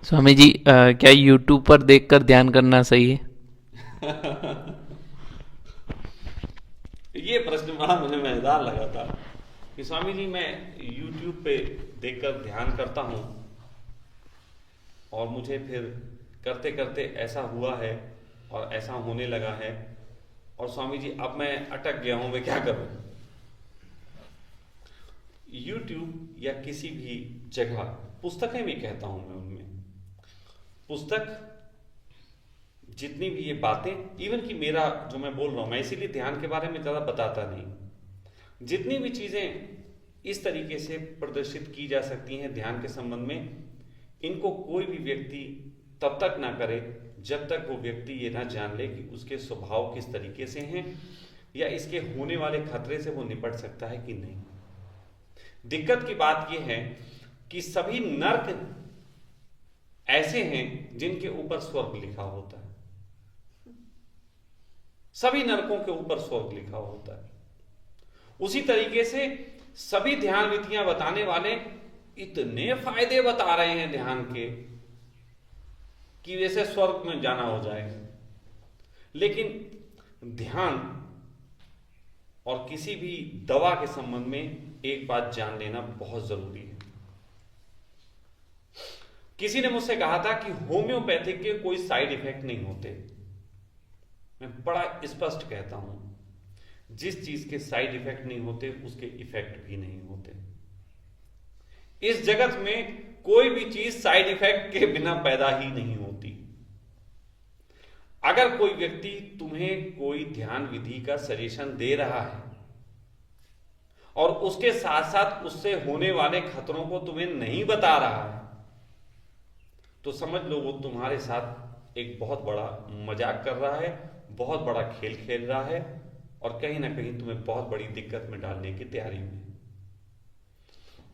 स्वामी जी, क्या यूट्यूब पर देखकर ध्यान करना सही है? ये प्रश्न बड़ा मुझे मजेदार लगा था कि स्वामी जी मैं YouTube पे देखकर ध्यान करता हूँ और मुझे फिर करते करते ऐसा हुआ है और ऐसा होने लगा है, और स्वामी जी अब मैं अटक गया हूँ, मैं क्या करूँ। YouTube या किसी भी जगह, पुस्तकें भी कहता हूँ मैं उनमें, पुस्तक जितनी भी ये बातें, इवन कि मेरा जो मैं बोल रहा हूँ, मैं इसीलिए ध्यान के बारे में ज़्यादा बताता नहीं। जितनी भी चीज़ें इस तरीके से प्रदर्शित की जा सकती हैं ध्यान के संबंध में, इनको कोई भी व्यक्ति तब तक ना करे जब तक वो व्यक्ति ये ना जान ले कि उसके स्वभाव किस तरीके से हैं या इसके होने वाले खतरे से वो निपट सकता है कि नहीं। दिक्कत की बात यह है कि सभी नर्क ऐसे हैं जिनके ऊपर स्वर्ग लिखा होता है। सभी नरकों के ऊपर स्वर्ग लिखा होता है। उसी तरीके से सभी ध्यान विधियां बताने वाले इतने फायदे बता रहे हैं ध्यान के कि जैसे स्वर्ग में जाना हो जाएगा। लेकिन ध्यान और किसी भी दवा के संबंध में एक बात जान लेना बहुत जरूरी है। किसी ने मुझसे कहा था कि होम्योपैथिक के कोई साइड इफेक्ट नहीं होते। मैं बड़ा स्पष्ट कहता हूं, जिस चीज के साइड इफेक्ट नहीं होते उसके इफेक्ट भी नहीं होते। इस जगत में कोई भी चीज साइड इफेक्ट के बिना पैदा ही नहीं होती। अगर कोई व्यक्ति तुम्हें कोई ध्यान विधि का सजेशन दे रहा है और उसके साथ साथ उससे होने वाले खतरों को तुम्हें नहीं बता रहा है, तो समझ लो वो तुम्हारे साथ एक बहुत बड़ा मजाक कर रहा है, बहुत बड़ा खेल खेल रहा है और कहीं ना कहीं तुम्हें बहुत बड़ी दिक्कत में डालने की तैयारी में।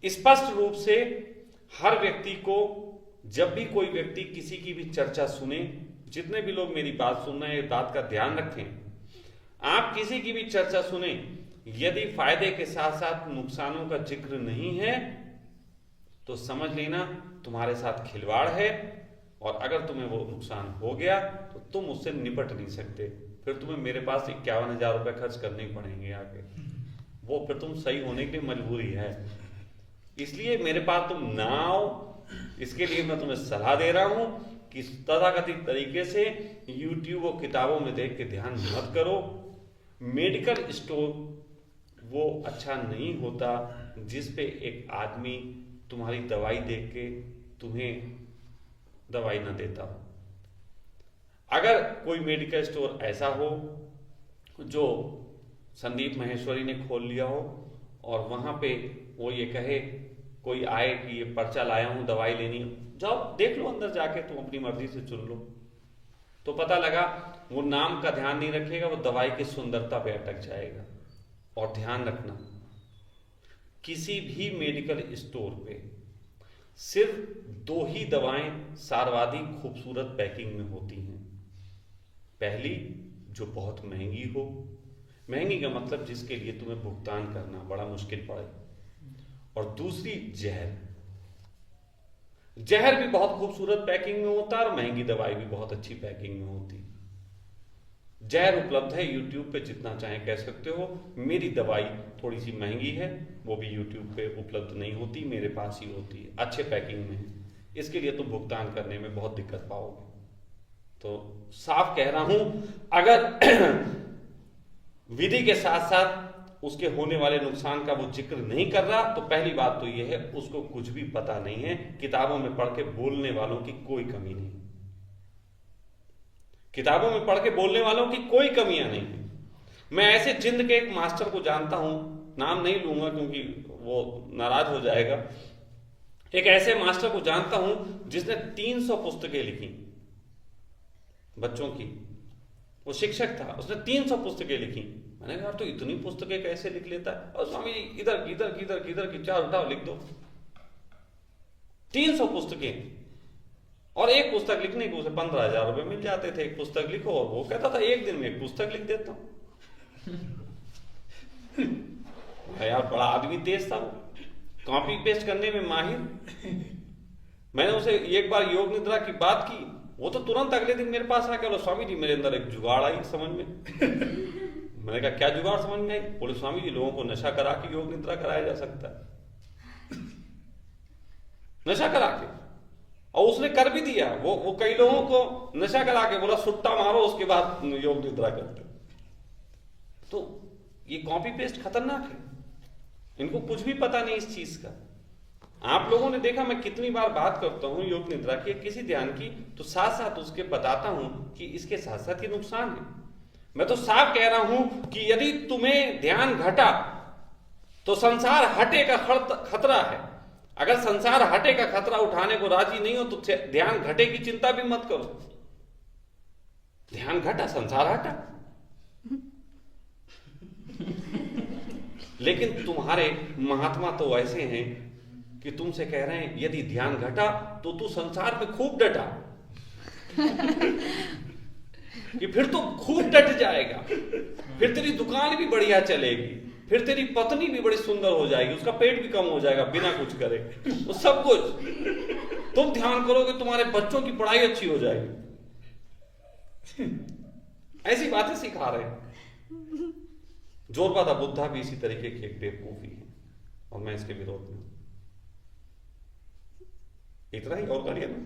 स्पष्ट रूप से हर व्यक्ति को, जब भी कोई व्यक्ति किसी की भी चर्चा सुने, जितने भी लोग मेरी बात सुन रहे हैं बात का ध्यान रखें, आप किसी की भी चर्चा सुने, यदि फायदे के साथ साथ नुकसानों का जिक्र नहीं है तो समझ लेना तुम्हारे साथ खिलवाड़ है, और अगर तुम्हें वो नुकसान हो गया तो तुम उससे निपट नहीं सकते। फिर तुम्हें मेरे पास 51,000 रुपए खर्च करने ही पड़ेंगे आगे, वो फिर तुम सही होने की मजबूरी है। इसलिए मेरे पास तुम ना आओ, इसके लिए मैं तुम्हें सलाह दे रहा हूं कि तथाकथित तरीके से यूट्यूब और किताबों में देख के ध्यान मत करो। मेडिकल स्टोर वो अच्छा नहीं होता जिस पे एक आदमी तुम्हारी दवाई देख के तुम्हें दवाई ना देता हो। अगर कोई मेडिकल स्टोर ऐसा हो जो संदीप माहेश्वरी ने खोल लिया हो और वहां पे वो ये कहे, कोई आए कि ये पर्चा लाया हूं दवाई लेनी, जाओ देख लो अंदर जाके, तुम अपनी मर्जी से चुन लो, तो पता लगा वो नाम का ध्यान नहीं रखेगा, वो दवाई की सुंदरता पे अटक जाएगा। और ध्यान रखना, किसी भी मेडिकल स्टोर पे सिर्फ 2 ही दवाएं सर्वाधिक खूबसूरत पैकिंग में होती हैं। पहली जो बहुत महंगी हो, महंगी का मतलब जिसके लिए तुम्हें भुगतान करना बड़ा मुश्किल पड़े, और दूसरी जहर। जहर भी बहुत खूबसूरत पैकिंग में होता है और महंगी दवाई भी बहुत अच्छी पैकिंग में होती। जहर उपलब्ध है यूट्यूब पे, जितना चाहे कह सकते हो। मेरी दवाई थोड़ी सी महंगी है, वो भी यूट्यूब पे उपलब्ध नहीं होती, मेरे पास ही होती है, अच्छे पैकिंग में है। इसके लिए तुम भुगतान करने में बहुत दिक्कत पाओगे। तो साफ कह रहा हूं, अगर विधि के साथ साथ उसके होने वाले नुकसान का वो जिक्र नहीं कर रहा, तो पहली बात तो यह है उसको कुछ भी पता नहीं है। किताबों में पढ़ के बोलने वालों की कोई कमी नहीं, किताबों में पढ़ के बोलने वालों की कोई कमियां नहीं है। मैं ऐसे जिंद के एक मास्टर को जानता हूं, नाम नहीं लूंगा क्योंकि वो नाराज हो जाएगा। एक ऐसे मास्टर को जानता हूं जिसने 300 पुस्तकें लिखी बच्चों की। वो शिक्षक था, उसने 300 पुस्तकें लिखी। मैंने कहा तो इतनी पुस्तकें कैसे लिख लेता है? और स्वामी जी इधर इधर इधर इधर की 4 उठाओ लिख दो। 300 पुस्तकें, और एक पुस्तक लिखने को उसे 15,000 रुपए मिल जाते थे। एक पुस्तक लिखो, और वो कहता था एक दिन में एक पुस्तक लिख देता हूं। यार बड़ा आदमी तेज था वो, कॉपी पेस्ट करने में माहिर। मैंने उसे एक बार योग निद्रा की बात की, वो तो तुरंत अगले दिन मेरे पास आकर बोला, स्वामी जी मेरे अंदर एक जुगाड़ आई समझ में। मैंने कहा क्या जुगाड़ समझ में आई? बोले स्वामी जी लोगों को नशा करा के योग निद्रा कराया जा सकता है, नशा करा के। और उसने कर भी दिया, वो कई लोगों को नशा करा के बोला सुट्टा मारो उसके बाद योग निद्रा करते। तो ये कॉपी पेस्ट खतरनाक है, इनको कुछ भी पता नहीं इस चीज का। आप लोगों ने देखा मैं कितनी बार बात करता हूं योग निद्रा की, किसी ध्यान की, तो साथ साथ उसके बताता हूं कि इसके साथ साथ ये नुकसान है। मैं तो साफ कह रहा हूं कि यदि तुम्हें ध्यान घटा तो संसार हटे का खतरा है। अगर संसार हटे का खतरा उठाने को राजी नहीं हो तो ध्यान घटे की चिंता भी मत करो। ध्यान घटा, संसार हटा। लेकिन तुम्हारे महात्मा तो ऐसे हैं कि तुमसे कह रहे हैं यदि ध्यान घटा तो तू संसार में खूब डटा, कि फिर तो खूब डट जाएगा, फिर तेरी दुकान भी बढ़िया चलेगी, फिर तेरी पत्नी भी बड़ी सुंदर हो जाएगी, उसका पेट भी कम हो जाएगा बिना कुछ करे, वो सब कुछ तुम ध्यान करोगे, तुम्हारे बच्चों की पढ़ाई अच्छी हो जाएगी। ऐसी बातें सिखा रहे हैं। जोरबादा बुद्धा भी इसी तरीके की एक बेवकूफी है और मैं इसके विरोध में हूं। इतना ही और करिए ना।